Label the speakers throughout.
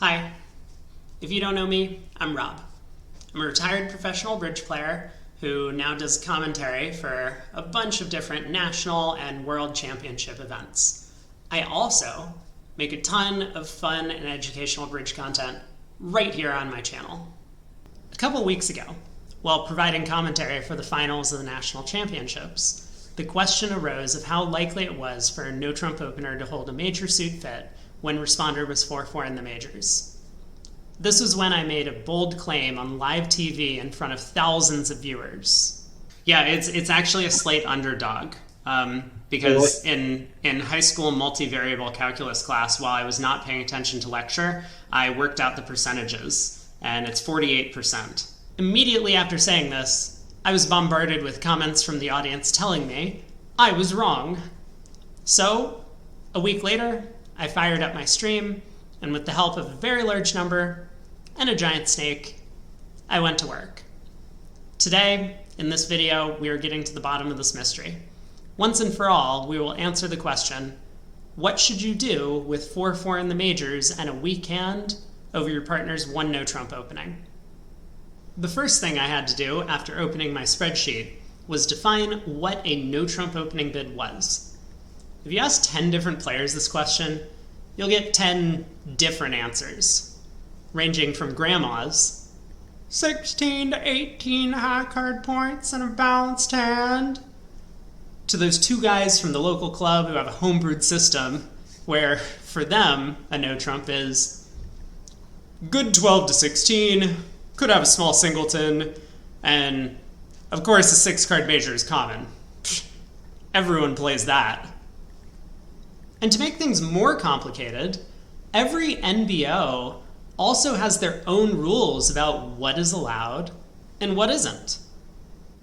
Speaker 1: Hi, if you don't know me, I'm Rob. I'm a retired professional bridge player who now does commentary for a bunch of different national and world championship events. I also make a ton of fun and educational bridge content right here on my channel. A couple weeks ago, while providing commentary for the finals of the national championships, the question arose of how likely it was for a no-trump opener to hold a major suit fit when responder was 4-4 in the majors. This was when I made a bold claim on live TV in front of thousands of viewers. Yeah, it's actually a slight underdog. Because in high school multivariable calculus class, while I was not paying attention to lecture, I worked out the percentages, and it's 48%. Immediately after saying this, I was bombarded with comments from the audience telling me I was wrong. So, a week later, I fired up my stream, and with the help of a very large number and a giant snake, I went to work. Today, in this video, we are getting to the bottom of this mystery. Once and for all, we will answer the question, what should you do with 4-4 in the majors and a weak hand over your partner's one no-trump opening? The first thing I had to do after opening my spreadsheet was define what a no-trump opening bid was. If you ask 10 different players this question, you'll get 10 different answers, ranging from grandma's 16 to 18 high card points and a balanced hand, to those two guys from the local club who have a homebrewed system where, for them, a no-trump is good 12 to 16, could have a small singleton, and of course a 6-card major is common. Everyone plays that. And to make things more complicated, every NBO also has their own rules about what is allowed and what isn't.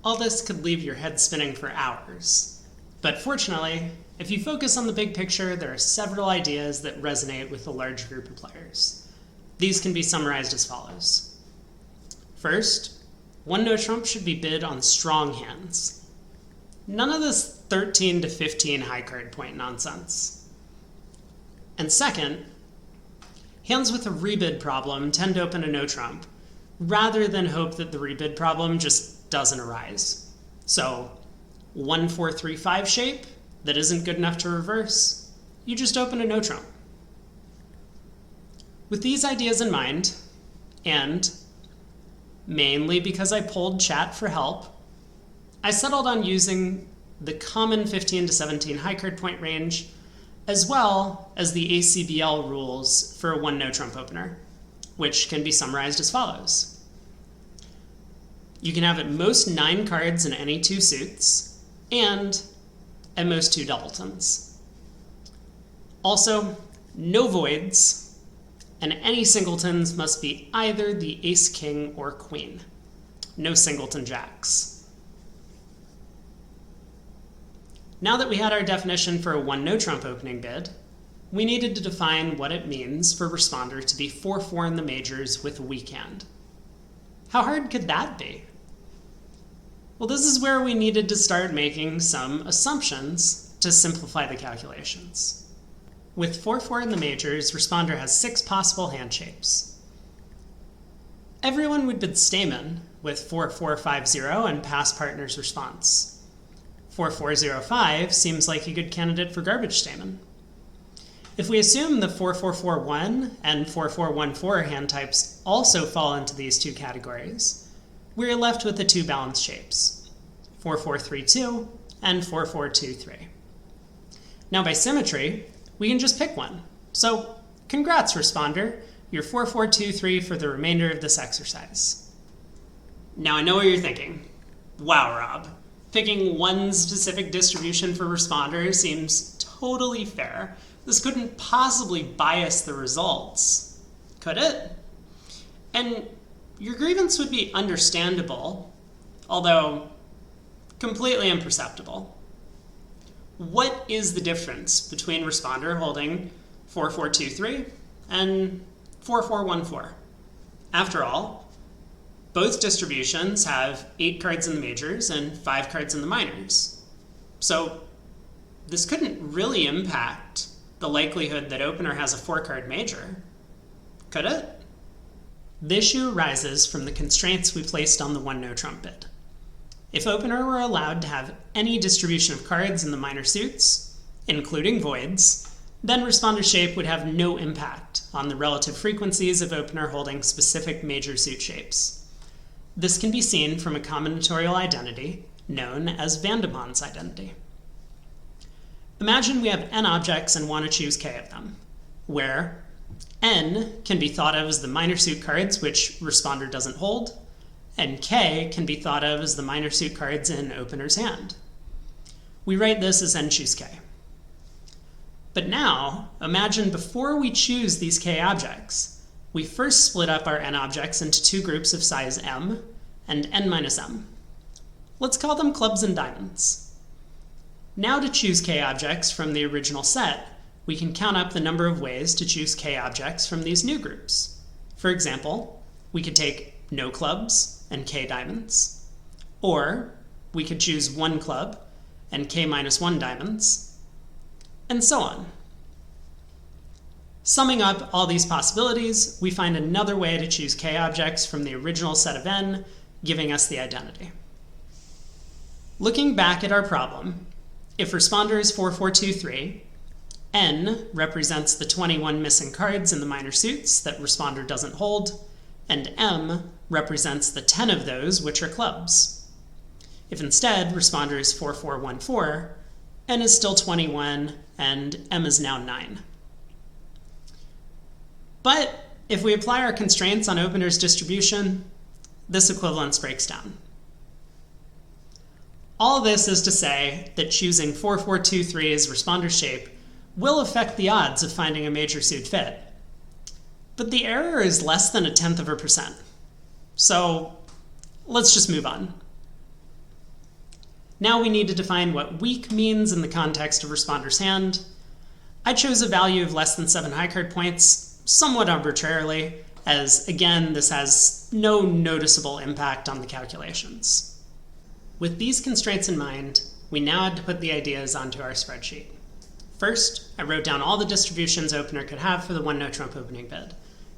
Speaker 1: All this could leave your head spinning for hours. But fortunately, if you focus on the big picture, there are several ideas that resonate with a large group of players. These can be summarized as follows. First, one no-trump should be bid on strong hands. None of this 13 to 15 high card point nonsense. And second, hands with a rebid problem tend to open a no-trump, rather than hope that the rebid problem just doesn't arise. So, 1-4-3-5 shape that isn't good enough to reverse, you just open a no-trump. With these ideas in mind, and mainly because I polled chat for help, I settled on using the common 15 to 17 high card point range, as well as the ACBL rules for a one no-trump opener, which can be summarized as follows. You can have at most 9 cards in any 2 suits, and at most 2 doubletons. Also, no voids, and any singletons must be either the ace, king, or queen. No singleton jacks. Now that we had our definition for a one no-trump opening bid, we needed to define what it means for responder to be 4-4 in the majors with a weak hand. How hard could that be? Well, this is where we needed to start making some assumptions to simplify the calculations. With 4-4 in the majors, responder has 6 possible hand shapes. Everyone would bid Stayman with 4-4-5-0 and pass partner's response. 4-4-0-5 seems like a good candidate for garbage Stayman. If we assume the 4-4-4-1 and 4-4-1-4 hand types also fall into these 2 categories, we are left with the 2 balanced shapes, 4-4-3-2 and 4-4-2-3. Now by symmetry, we can just pick one. So congrats, responder, you're 4-4-2-3 for the remainder of this exercise. Now I know what you're thinking. Wow, Rob. Picking one specific distribution for responder seems totally fair. This couldn't possibly bias the results, could it? And your grievance would be understandable, although completely imperceptible. What is the difference between responder holding 4-4-2-3 and 4-4-1-4? After all, both distributions have 8 cards in the majors and 5 cards in the minors. So this couldn't really impact the likelihood that opener has a 4-card major, Could it? The issue arises from the constraints we placed on the one no-trump bid. If opener were allowed to have any distribution of cards in the minor suits, including voids, then responder shape would have no impact on the relative frequencies of opener holding specific major suit shapes. This can be seen from a combinatorial identity known as Vandemann's identity. Imagine we have n objects and want to choose k of them, where n can be thought of as the minor suit cards which responder doesn't hold, and k can be thought of as the minor suit cards in opener's hand. We write this as n choose k. But now, imagine before we choose these k objects, we first split up our n objects into two groups of size m and n minus m. Let's call them clubs and diamonds. Now to choose k objects from the original set, we can count up the number of ways to choose k objects from these new groups. For example, we could take no clubs and k diamonds, or we could choose one club and k minus 1 diamonds, and so on. Summing up all these possibilities, we find another way to choose k objects from the original set of n, giving us the identity. Looking back at our problem, if responder is 4423, n represents the 21 missing cards in the minor suits that responder doesn't hold, and m represents the 10 of those which are clubs. If instead responder is 4414, n is still 21 and m is now 9. But if we apply our constraints on opener's distribution, this equivalence breaks down. All this is to say that choosing 4423 as responder shape will affect the odds of finding a major suit fit. But the error is less than 0.1%. So let's just move on. Now we need to define what weak means in the context of responder's hand. I chose a value of less than 7 high card points, somewhat arbitrarily, as again, this has no noticeable impact on the calculations. With these constraints in mind, we now had to put the ideas onto our spreadsheet. First, I wrote down all the distributions opener could have for the one no-trump opening bid.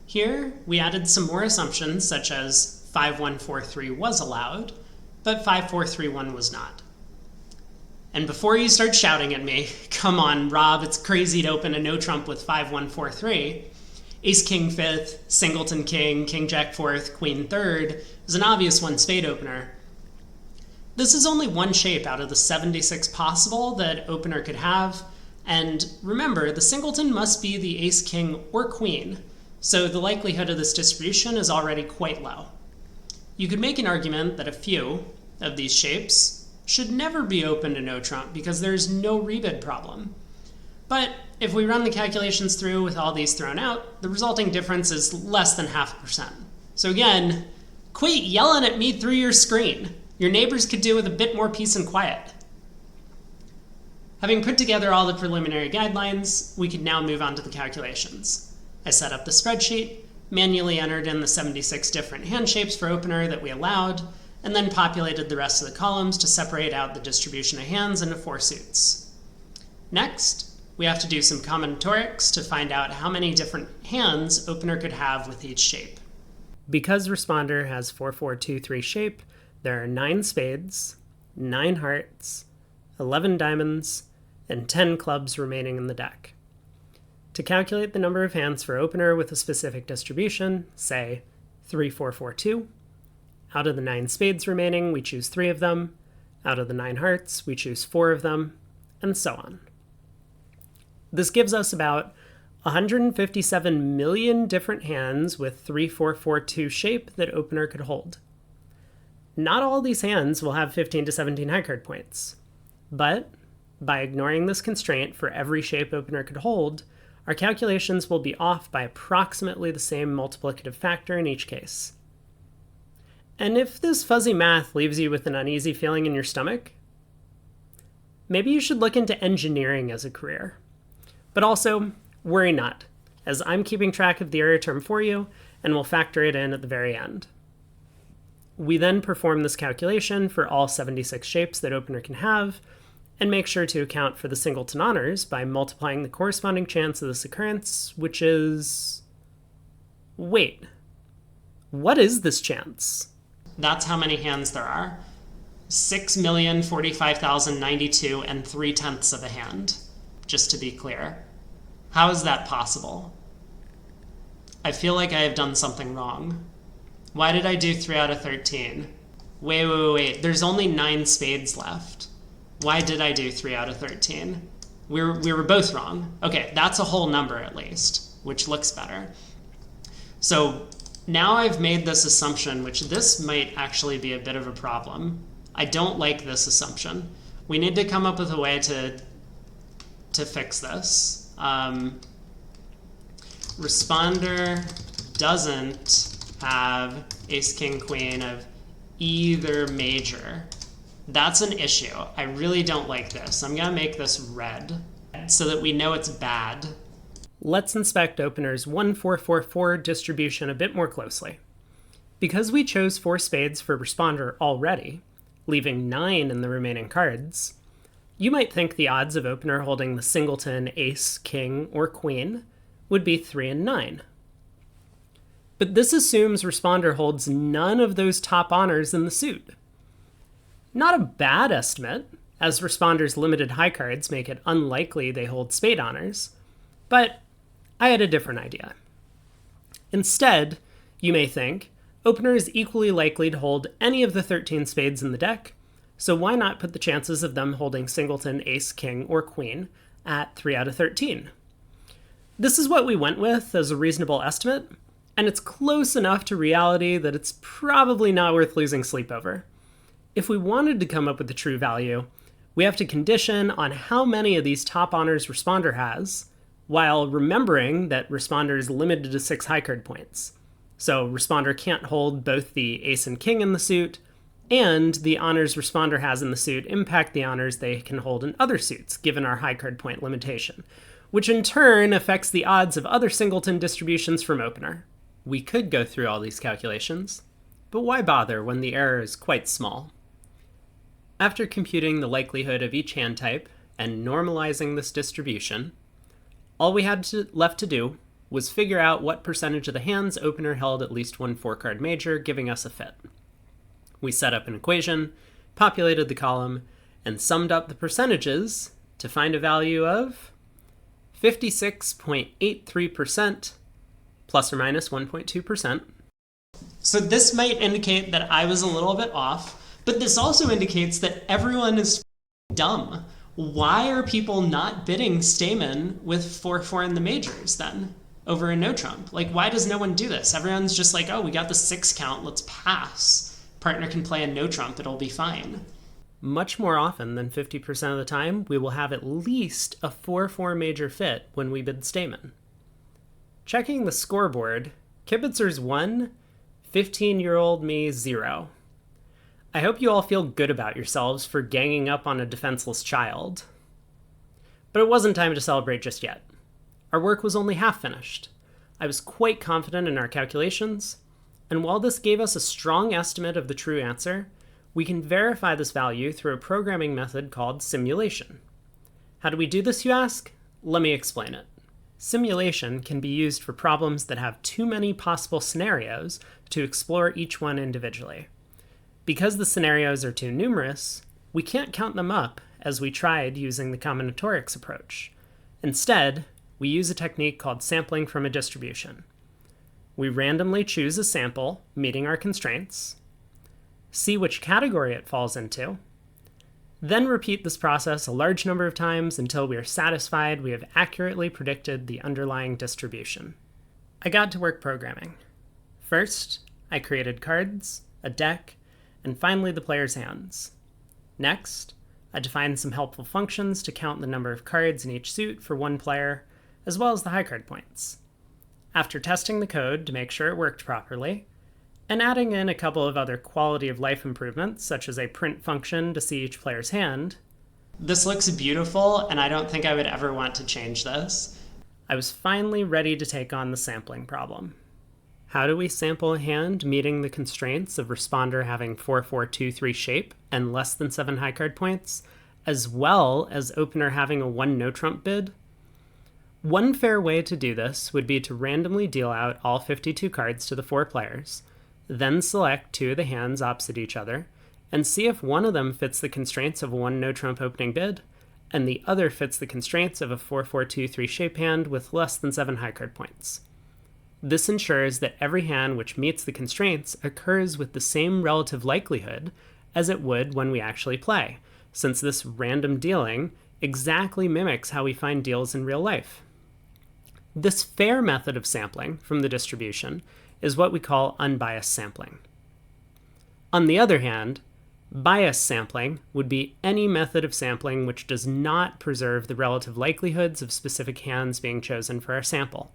Speaker 1: Here, we added some more assumptions, such as 5143 was allowed, but 5431 was not. And before you start shouting at me, come on, Rob, it's crazy to open a no-trump with 5143, Ace-King 5th, Singleton King, King-Jack 4th, Queen 3rd is an obvious one-spade opener. This is only one shape out of the 76 possible that opener could have, and remember, the singleton must be the ace, king, or queen, so the likelihood of this distribution is already quite low. You could make an argument that a few of these shapes should never be open to no trump because there's no rebid problem. But if we run the calculations through with all these thrown out, the resulting difference is less than 0.5%. So again, quit yelling at me through your screen. Your neighbors could do with a bit more peace and quiet. Having put together all the preliminary guidelines, we could now move on to the calculations. I set up the spreadsheet, manually entered in the 76 different hand shapes for opener that we allowed, and then populated the rest of the columns to separate out the distribution of hands into 4 suits. Next, we have to do some combinatorics to find out how many different hands opener could have with each shape. Because responder has 4423 shape, there are 9 spades, 9 hearts, 11 diamonds, and 10 clubs remaining in the deck. To calculate the number of hands for opener with a specific distribution, say 3442, out of the 9 spades remaining, we choose 3 of them, out of the 9 hearts, we choose 4 of them, and so on. This gives us about 157 million different hands with 3442 shape that opener could hold. Not all these hands will have 15 to 17 high card points, but by ignoring this constraint for every shape opener could hold, our calculations will be off by approximately the same multiplicative factor in each case. And if this fuzzy math leaves you with an uneasy feeling in your stomach, maybe you should look into engineering as a career. But also, worry not, as I'm keeping track of the error term for you and will factor it in at the very end. We then perform this calculation for all 76 shapes that opener can have, and make sure to account for the singleton honors by multiplying the corresponding chance of this occurrence, which is
Speaker 2: Wait, what is this chance?
Speaker 1: That's how many hands there are. 6,045,092 and 3/10 of a hand, just to be clear. How is that possible? I feel like I have done something wrong. Why did I do 3 out of 13? Wait. There's only 9 spades left. Why did I do 3 out of 13? We were both wrong. Okay, that's a whole number at least, which looks better. So now I've made this assumption, which this might actually be a bit of a problem. I don't like this assumption. We need to come up with a way to fix this. Responder doesn't have ace, king, queen of either major. That's an issue. I really don't like this. I'm going to make this red so that we know it's bad.
Speaker 2: Let's inspect opener's 1-4-4-4 distribution a bit more closely. Because we chose 4 spades for responder already, leaving 9 in the remaining cards, you might think the odds of opener holding the singleton, ace, king, or queen would be 3 and 9. But this assumes responder holds none of those top honors in the suit. Not a bad estimate, as responder's limited high cards make it unlikely they hold spade honors, but I had a different idea. Instead, you may think, opener is equally likely to hold any of the 13 spades in the deck, so why not put the chances of them holding singleton, ace, king, or queen at 3 out of 13? This is what we went with as a reasonable estimate, and it's close enough to reality that it's probably not worth losing sleep over. If we wanted to come up with the true value, we have to condition on how many of these top honors responder has, while remembering that responder is limited to 6 high card points. So responder can't hold both the ace and king in the suit, and the honors responder has in the suit impact the honors they can hold in other suits, given our high card point limitation, which in turn affects the odds of other singleton distributions from opener. We could go through all these calculations, but why bother when the error is quite small? After computing the likelihood of each hand type and normalizing this distribution, all we had left to do was figure out what percentage of the hands opener held at least one 4-card major, giving us a fit. We set up an equation, populated the column, and summed up the percentages to find a value of 56.83%, plus or minus 1.2%.
Speaker 1: So this might indicate that I was a little bit off, but this also indicates that everyone is dumb. Why are people not bidding Stayman with 4-4 in the majors then, over a no trump? Like, why does no one do this? Everyone's just like, oh, we got the 6 count, let's pass. Partner can play a no trump, it'll be fine.
Speaker 2: Much more often than 50% of the time, we will have at least a 4-4 major fit when we bid Stayman. Checking the scoreboard, Kibitzer's 1, 15-year-old me 0. I hope you all feel good about yourselves for ganging up on a defenseless child. But it wasn't time to celebrate just yet. Our work was only half finished. I was quite confident in our calculations, and while this gave us a strong estimate of the true answer, we can verify this value through a programming method called simulation. How do we do this, you ask? Let me explain it. Simulation can be used for problems that have too many possible scenarios to explore each one individually. Because the scenarios are too numerous, we can't count them up as we tried using the combinatorics approach. Instead, we use a technique called sampling from a distribution. We randomly choose a sample meeting our constraints, see which category it falls into, then repeat this process a large number of times until we are satisfied we have accurately predicted the underlying distribution. I got to work programming. First, I created cards, a deck, and finally the player's hands. Next, I defined some helpful functions to count the number of cards in each suit for one player, as well as the high card points. After testing the code to make sure it worked properly, and adding in a couple of other quality of life improvements, such as a print function to see each player's hand.
Speaker 1: This looks beautiful, and I don't think I would ever want to change this.
Speaker 2: I was finally ready to take on the sampling problem. How do we sample a hand meeting the constraints of responder having 4-4-2-3 shape and less than 7 high card points, as well as opener having a 1 no trump bid? One fair way to do this would be to randomly deal out all 52 cards to the 4 players, then select 2 of the hands opposite each other, and see if one of them fits the constraints of one no-trump opening bid, and the other fits the constraints of a 4-4-2-3 shape hand with less than 7 high card points. This ensures that every hand which meets the constraints occurs with the same relative likelihood as it would when we actually play, since this random dealing exactly mimics how we find deals in real life. This fair method of sampling from the distribution is what we call unbiased sampling. On the other hand, biased sampling would be any method of sampling which does not preserve the relative likelihoods of specific hands being chosen for our sample.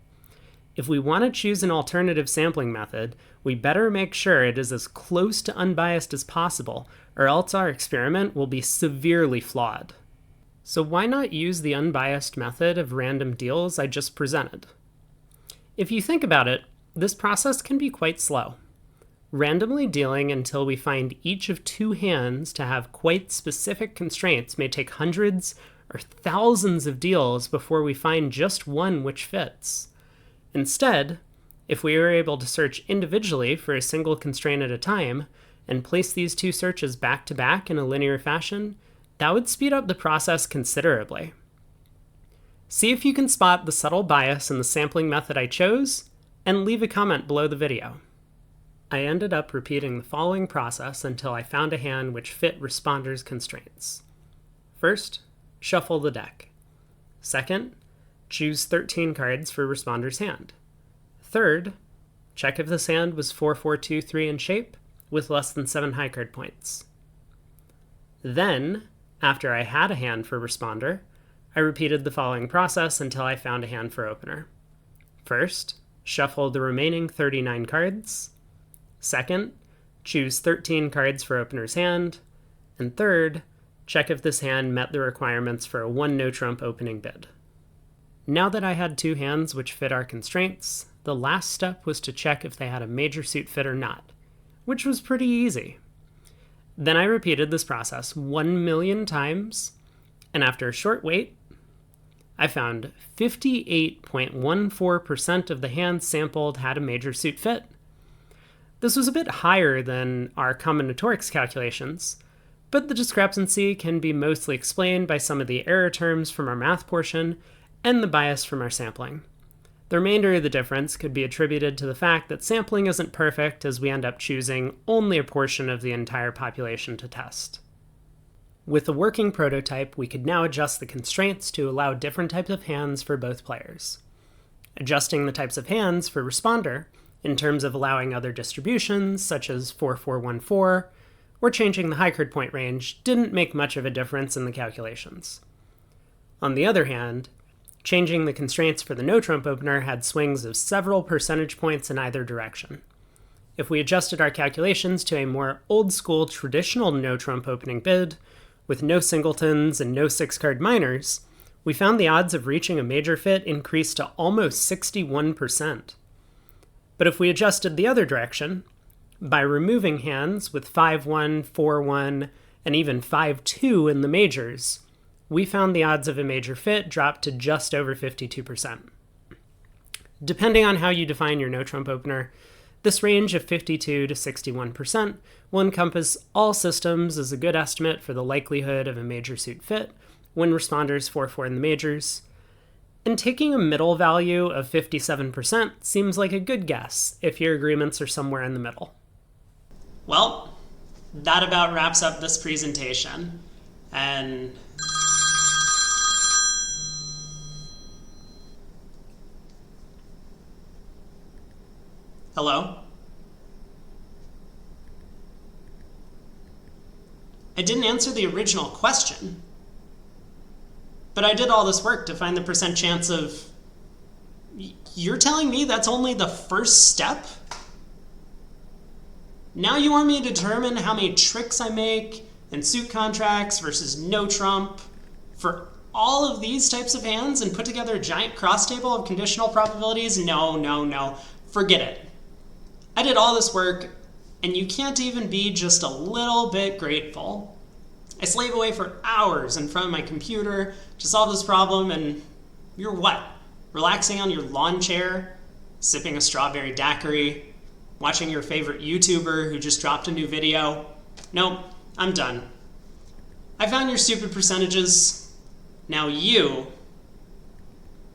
Speaker 2: If we want to choose an alternative sampling method, we better make sure it is as close to unbiased as possible, or else our experiment will be severely flawed. So why not use the unbiased method of random deals I just presented? If you think about it, this process can be quite slow. Randomly dealing until we find each of 2 hands to have quite specific constraints may take hundreds or thousands of deals before we find just one which fits. Instead, if we were able to search individually for a single constraint at a time and place these 2 searches back to back in a linear fashion, that would speed up the process considerably. See if you can spot the subtle bias in the sampling method I chose, and leave a comment below the video. I ended up repeating the following process until I found a hand which fit responder's constraints. First, shuffle the deck. Second, choose 13 cards for responder's hand. Third, check if this hand was 4-4-2-3 in shape with less than 7 high card points. Then, after I had a hand for responder, I repeated the following process until I found a hand for opener. First, shuffle the remaining 39 cards. Second, choose 13 cards for opener's hand. And third, check if this hand met the requirements for a 1 no-trump opening bid. Now that I had 2 hands which fit our constraints, the last step was to check if they had a major suit fit or not, which was pretty easy. Then I repeated this process 1 million times, and after a short wait, I found 58.14% of the hands sampled had a major suit fit. This was a bit higher than our combinatorics calculations, but the discrepancy can be mostly explained by some of the error terms from our math portion and the bias from our sampling. The remainder of the difference could be attributed to the fact that sampling isn't perfect, as we end up choosing only a portion of the entire population to test. With a working prototype, we could now adjust the constraints to allow different types of hands for both players. Adjusting the types of hands for responder, in terms of allowing other distributions, such as 4-4-1-4, or changing the high card point range, didn't make much of a difference in the calculations. On the other hand, changing the constraints for the no-trump opener had swings of several percentage points in either direction. If we adjusted our calculations to a more old-school traditional no-trump opening bid, with no singletons and no 6-card minors, we found the odds of reaching a major fit increased to almost 61%. But if we adjusted the other direction, by removing hands with 5-1, 4-1, and even 5-2 in the majors, we found the odds of a major fit dropped to just over 52%. Depending on how you define your no-trump opener, this range of 52 to 61% will encompass all systems as a good estimate for the likelihood of a major suit fit when responders 4-4 in the majors, and taking a middle value of 57% seems like a good guess if your agreements are somewhere in the middle.
Speaker 1: Well, that about wraps up this presentation, and hello? I didn't answer the original question, but I did all this work to find the percent chance of... You're telling me that's only the first step? Now you want me to determine how many tricks I make in suit contracts versus no trump for all of these types of hands and put together a giant cross table of conditional probabilities? No. Forget it. I did all this work, and you can't even be just a little bit grateful. I slave away for hours in front of my computer to solve this problem, and you're what? relaxing on your lawn chair, sipping a strawberry daiquiri, watching your favorite YouTuber who just dropped a new video. Nope, I'm done. I found your stupid percentages. Now you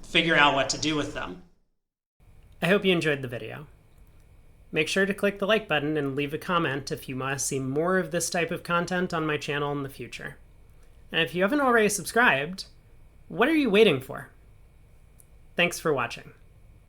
Speaker 1: figure out what to do with them.
Speaker 2: I hope you enjoyed the video. Make sure to click the like button and leave a comment if you want to see more of this type of content on my channel in the future. And if you haven't already subscribed, what are you waiting for? Thanks for watching.